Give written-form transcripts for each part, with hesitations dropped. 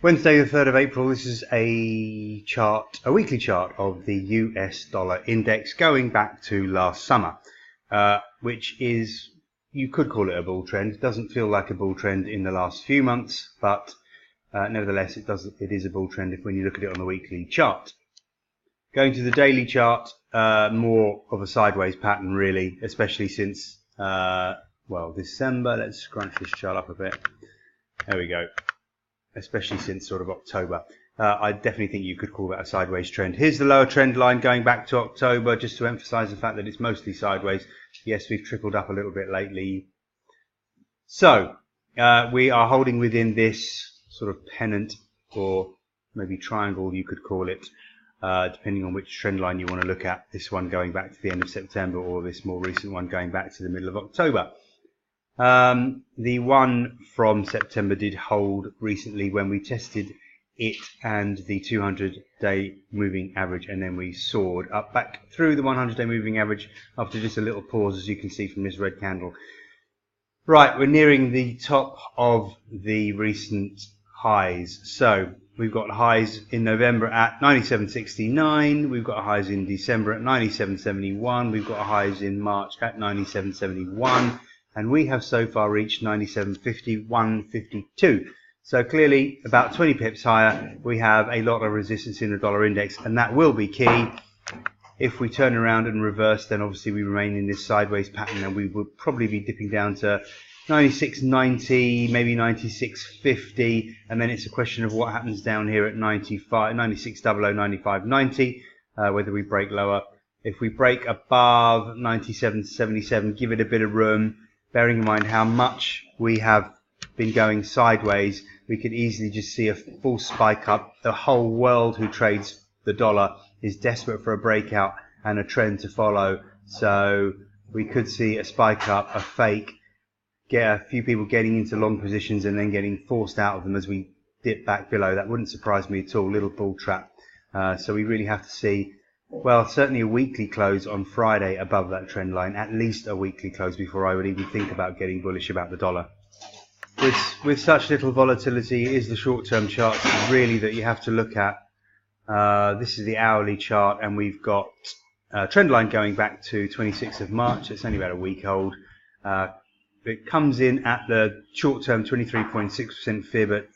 Wednesday the 3rd of April, this is a chart, a weekly chart of the US dollar index going back to last summer, which is, you could call it a bull trend. It doesn't feel like a bull trend in the last few months, but nevertheless it is a bull trend when you look at it on the weekly chart. Going to the daily chart, more of a sideways pattern really, especially since, well, December. Let's scrunch this chart up a bit. There we go. Especially since sort of October. I definitely think you could call that a sideways trend. Here's the lower trend line going back to October, just to emphasize the fact that it's mostly sideways. Yes, we've trickled up a little bit lately. So, we are holding within this sort of pennant, or maybe triangle you could call it, depending on which trend line you want to look at. This one going back to the end of September, or this more recent one going back to the middle of October. The one from September did hold recently when we tested it and the 200-day moving average, and then we soared up back through the 100-day moving average after just a little pause, as you can see from this red candle. Right, we're nearing the top of the recent highs. So we've got highs in November at 97.69. We've got highs in December at 97.71. We've got highs in March at 97.71. And we have so far reached 97.51.52. So clearly about 20 pips higher, we have a lot of resistance in the dollar index, and that will be key. If we turn around and reverse, then obviously we remain in this sideways pattern, and we would probably be dipping down to 96.90, maybe 96.50, and then it's a question of what happens down here at 95, 96.00, 95.90, whether we break lower. If we break above 97.77, give it a bit of room. Bearing in mind how much we have been going sideways, we could easily just see a full spike up. The whole world who trades the dollar is desperate for a breakout and a trend to follow. So we could see a spike up, a fake, get a few people getting into long positions and then getting forced out of them as we dip back below. That wouldn't surprise me at all. Little bull trap. So we really have to see, well, certainly a weekly close on Friday above that trend line, at least a weekly close before I would even think about getting bullish about the dollar. With such little volatility, it is the short-term charts really that you have to look at. This is the hourly chart, and we've got a trend line going back to 26th of March. It's only about a week old. It comes in at the short-term 23.6% fib at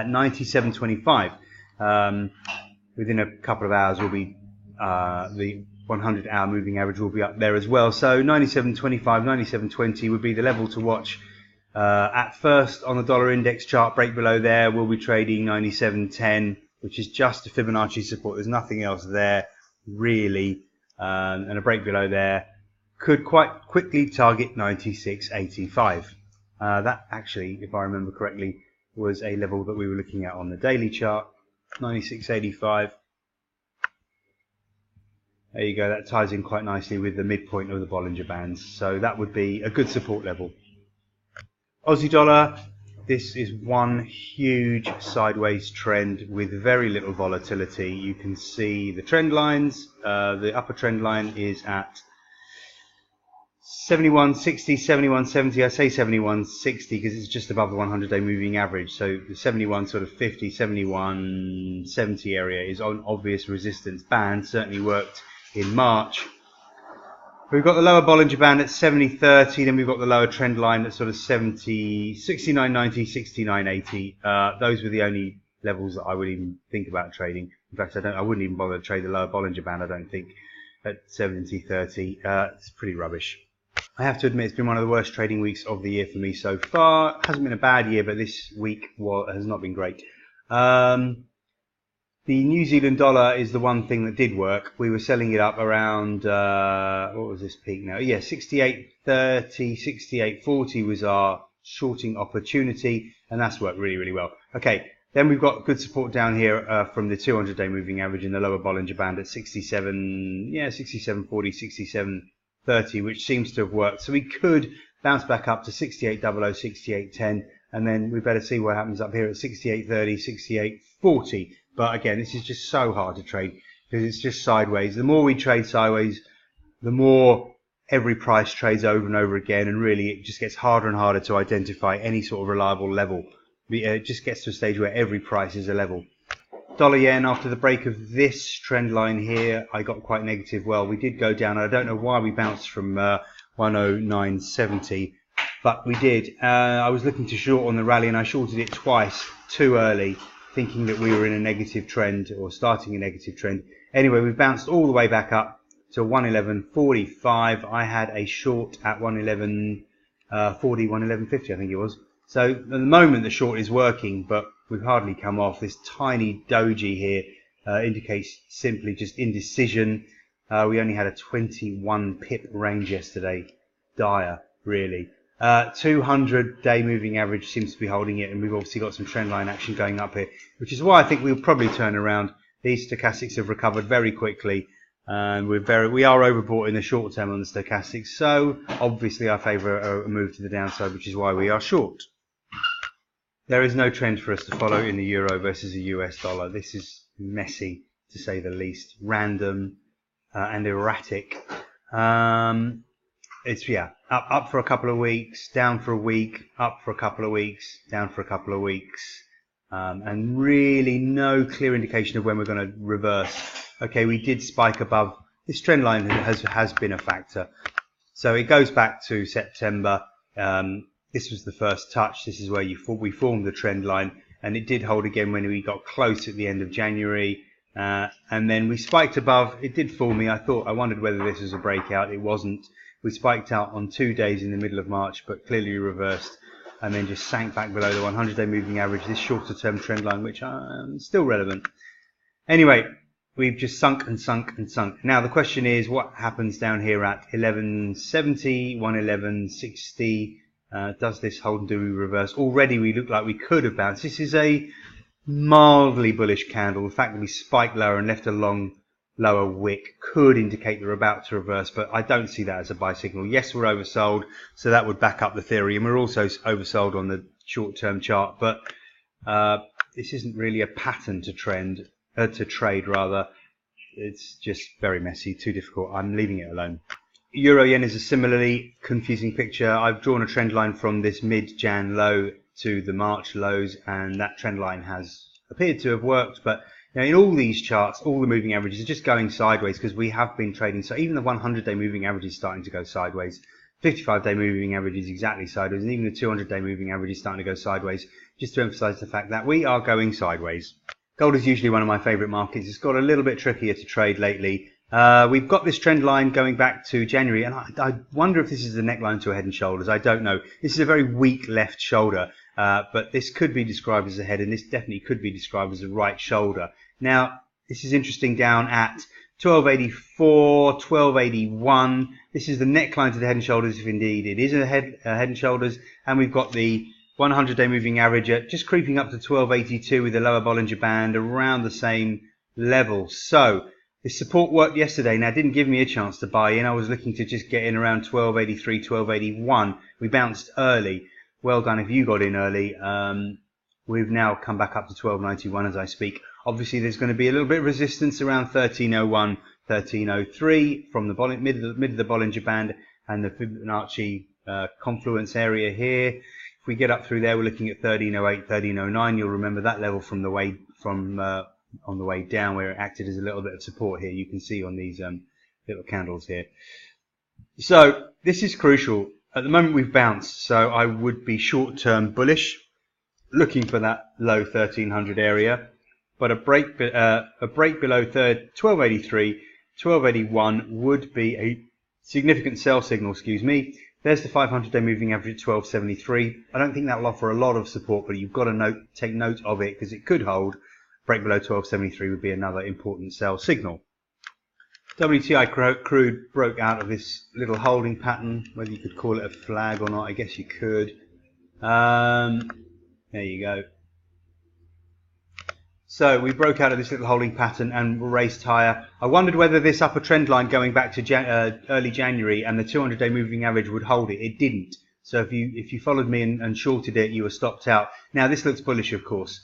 97.25. Within a couple of hours, will be the 100-hour moving average will be up there as well. So 97.25, 97.20 would be the level to watch. At first, on the dollar index chart, break below there, we'll be trading 97.10, which is just a Fibonacci support. There's nothing else there, really. And a break below there could quite quickly target 96.85. That actually, if I remember correctly, was a level that we were looking at on the daily chart. 96.85. There you go. That ties in quite nicely with the midpoint of the Bollinger Bands. So that would be a good support level. Aussie dollar. This is one huge sideways trend with very little volatility. You can see the trend lines. The upper trend line is at 71.60, 71.70. I say 71.60 because it's just above the 100-day moving average. So the 71 sort of 50, 71.70 area is on obvious resistance band. Certainly worked in March. We've got the lower Bollinger Band at 70.30. Then we've got the lower trend line at sort of 70, 69.90, 69.80. Those were the only levels that I would even think about trading. In fact, I wouldn't even bother to trade the lower Bollinger Band. I don't think at 70.30. It's pretty rubbish. I have to admit it's been one of the worst trading weeks of the year for me so far. It hasn't been a bad year, but this week has not been great. The New Zealand dollar is the one thing that did work. We were selling it up around, what was this peak now? Yeah, 68.30, 68.40 was our shorting opportunity, and that's worked really, really well. Okay, then we've got good support down here from the 200-day moving average in the lower Bollinger Band at 67, yeah, 67.40, 67.30, which seems to have worked. So we could bounce back up to 68.00, 68.10, and then we better see what happens up here at 68.30, 68.40. But again, this is just so hard to trade because it's just sideways. The more we trade sideways, the more every price trades over and over again, and really it just gets harder and harder to identify any sort of reliable level It just gets to a stage where every price is a level. Dollar yen, after the break of this trend line here, I got quite negative. Well, we did go down. I don't know why we bounced from 109.70, but we did. I was looking to short on the rally, and I shorted it twice too early, thinking that we were in a negative trend or starting a negative trend. Anyway, we bounced all the way back up to 111.45. I had a short at 111.40, 111.50, I think it was. So at the moment the short is working, but we've hardly come off. This tiny doji here indicates simply just indecision. We only had a 21 pip range yesterday. Dire, really. 200-day moving average seems to be holding it, and we've obviously got some trend line action going up here, which is why I think we'll probably turn around. These stochastics have recovered very quickly, and we are overbought in the short term on the stochastics. So obviously I favour a move to the downside, which is why we are short. There is no trend for us to follow in the euro versus the US dollar. This is messy, to say the least, random and erratic. It's up for a couple of weeks, down for a week, up for a couple of weeks, down for a couple of weeks, and really no clear indication of when we're going to reverse. Okay, we did spike above. This trend line has been a factor. So it goes back to September. This was the first touch. This is where we formed the trend line, and it did hold again when we got close at the end of January. And then we spiked above. It did fool me. I wondered whether this was a breakout. It wasn't. We spiked out on 2 days in the middle of March, but clearly reversed, and then just sank back below the 100-day moving average, this shorter term trend line, which is still relevant. Anyway, we've just sunk and sunk and sunk. Now the question is, what happens down here at 1170, 111.60? Does this hold and do we reverse? Already we look like we could have bounced. This is a mildly bullish candle. The fact that we spiked lower and left a long lower wick could indicate that we're about to reverse, but I don't see that as a buy signal. Yes, we're oversold, so that would back up the theory, and we're also oversold on the short-term chart, but this isn't really a pattern to trade rather. It's just very messy, too difficult. I'm leaving it alone. Euro yen is a similarly confusing picture. I've drawn a trend line from this mid-Jan low to the March lows, and that trend line has appeared to have worked, but now in all these charts, all the moving averages are just going sideways because we have been trading. So even the 100-day moving average is starting to go sideways. 55-day moving average is exactly sideways, and even the 200-day moving average is starting to go sideways, just to emphasize the fact that we are going sideways. Gold is usually one of my favorite markets. It's got a little bit trickier to trade lately. We've got this trend line going back to January, and I wonder if this is the neckline to a head and shoulders. I don't know. This is a very weak left shoulder, but this could be described as a head, and this definitely could be described as a right shoulder. Now, this is interesting down at 1284, 1281. This is the neckline to the head and shoulders, if indeed it is a head and shoulders, and we've got the 100-day moving average at just creeping up to 1282 with the lower Bollinger Band around the same level. So this support worked yesterday. Now, it didn't give me a chance to buy in. I was looking to just get in around 1283, 1281. We bounced early. Well done if you got in early. We've now come back up to 1291 as I speak. Obviously, there's going to be a little bit of resistance around 1301, 1303 from the mid of the Bollinger Band and the Fibonacci confluence area here. If we get up through there, we're looking at 1308, 1309. You'll remember that level from the way on the way down, where it acted as a little bit of support here. You can see on these little candles here. So this is crucial. At the moment, we've bounced, so I would be short-term bullish, looking for that low 1300 area. But a break below 1283, 1281 would be a significant sell signal. Excuse me. There's the 500-day moving average at 1273. I don't think that will offer a lot of support, but you've got to take note of it because it could hold. Break below 1273 would be another important sell signal. WTI crude broke out of this little holding pattern. Whether you could call it a flag or not, I guess you could. There you go. So we broke out of this little holding pattern and raced higher. I wondered whether this upper trend line going back to early January and the 200-day moving average would hold it. It didn't. So if you followed me and shorted it, you were stopped out. Now this looks bullish, of course.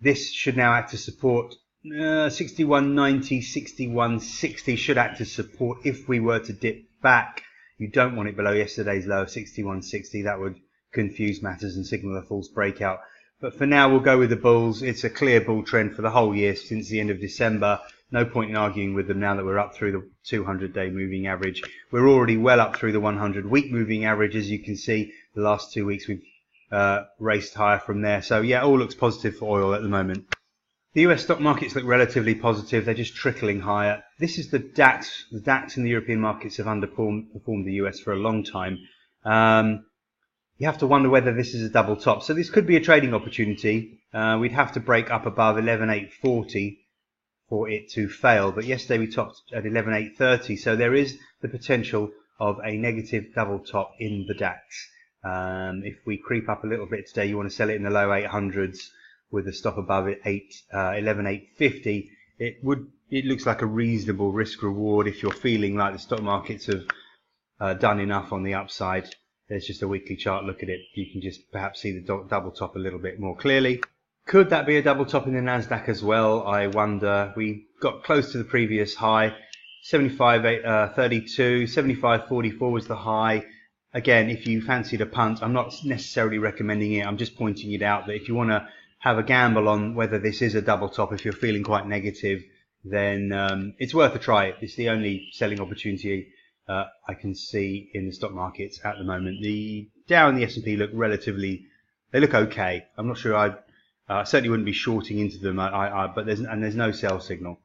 This should now act as support. 61.90, 61.60 should act as support if we were to dip back. You don't want it below yesterday's low of 61.60. That would confuse matters and signal a false breakout. But for now, we'll go with the bulls. It's a clear bull trend for the whole year since the end of December. No point in arguing with them now that we're up through the 200-day moving average. We're already well up through the 100-week moving average. As you can see, the last 2 weeks we've raced higher from there. So yeah, all looks positive for oil at the moment. The US stock markets look relatively positive. They're just trickling higher. This is the DAX. The DAX and the European markets have underperformed the US for a long time. You have to wonder whether this is a double top. So this could be a trading opportunity. We'd have to break up above 11,840 for it to fail. But yesterday we topped at 11,830. So there is the potential of a negative double top in the DAX. If we creep up a little bit today, you want to sell it in the low 800s with a stop above it 11,850. It looks like a reasonable risk reward if you're feeling like the stock markets have done enough on the upside. There's just a weekly chart look at it. You can just perhaps see the double top a little bit more clearly. Could that be a double top in the Nasdaq as well? I wonder. We got close to the previous high. 75.32, 75.44 was the high. Again, if you fancied a punt, I'm not necessarily recommending it. I'm just pointing it out that if you want to have a gamble on whether this is a double top, if you're feeling quite negative, then it's worth a try. It's the only selling opportunity I can see in the stock markets at the moment. The Dow and the S&P look they look okay. I'm not sure I certainly wouldn't be shorting into them, but there's no sell signal.